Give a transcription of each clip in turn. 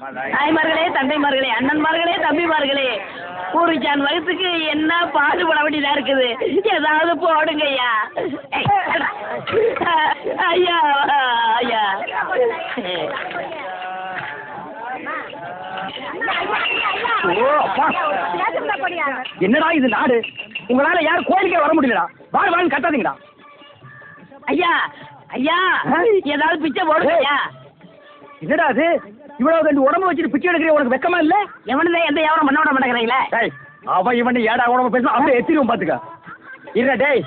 தாய்மார்களே, தந்தைமார்களே, அண்ணன்மார்களே, தம்பிமார்களே, பூரிச்சான் வயசுக்கு என்ன பாடுபட வேண்டியதா இருக்குது. ஏதாவது போடுங்க ஐயா. ஐயா ஐயா. என்னடா இது நாடு? உங்களால யாரும் கோயிலுக்கே வர முடியலடா. வாழ் கட்டாதீங்கடா. ஐயா ஐயா, ஏதாவது பிச்சை போடுங்க ஐயா. என்னடா அது? இவ்வளவு ரெண்டு உடம்பு வச்சுட்டு பிச்சை எடுக்கிற உனக்கு வெக்கமா இல்ல? எவனதான் எந்த எவனம் பண்ண விட மாட்டேங்கிறீங்களே. அவன் இவன் ஏடா உடம்பு பேச அப்படியே எத்திரியும் பாத்துக்க. இல்ல டேய்,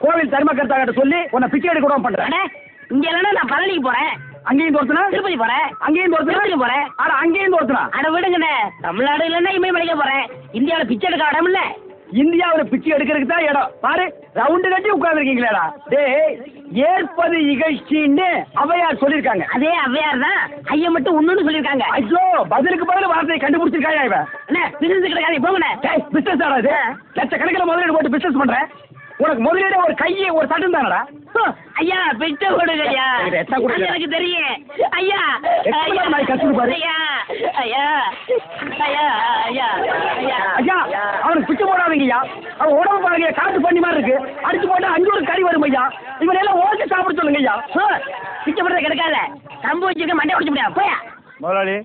கோவில் தர்மகர்த்தாக்கிட்ட சொல்லி உன்னை பிச்சை எடுக்க விடாம பண்றேன். இங்க இல்லைன்னா நான் பழனிக்கு போறேன். அங்கேயும் தோர்த்துனா? திருப்பதி போறேன். அங்கேயும் தோர்த்துனா? போறேன். ஆனா அங்கேயும் தோர்த்துனா? அட விடுங்கண்ணே, தமிழ்நாடு இல்லைன்னா இமயமலைக்க போறேன். இந்தியாவில பிச்சை எடுக்க இடம் இல்ல. இந்தியாவில பிச்சை எடுக்கிறதுக்கு தான் இடம். பாரு, ரவுண்டு கட்டி உட்கார்ந்து இருக்கீங்களா? டேய், ஏற்பது இகழ்ச்சின்னு அவையார் சொல்லிருக்காங்க. அதே அவையார் தான் ஐயா மட்டும் ஒண்ணுன்னு சொல்லிருக்காங்க. ஐயோ, பதிலுக்கு பதில் வார்த்தையை கண்டுபிடிச்சிருக்காயா இவன்? என்ன பிசினஸ் கிடைக்காது போங்கண்ணே. பிசினஸ் ஆடாது. லட்சக்கணக்கில் முதலீடு போட்டு பிசினஸ் பண்றேன். உனக்கு முதலீடு ஒரு கையை ஒரு சட்டம் தானடா. ஐயா பிச்சை கொடுங்க ஐயா. எனக்கு தெரியும் ஐயா. கஷ்டப்பாரு ஐயா ஐயா ஐயா ஐயா ஐயா. அவனுக்கு பிச்சை போடாதீங்க ஐயா. அவன் உடம்பு பாருங்க, காட்டு பண்ணி மாதிரி இருக்கு. அடிச்சு போட்டா 5 கறி வரும் ஐயா. இவன் எல்லாம் ஓட்டி சாப்பிட சொல்லுங்க ஐயா. பிச்சை போடுறது கிடைக்காத. கம்பு வச்சுக்க மண்டை உடைச்சு முடியாது. போயா முதலாளி.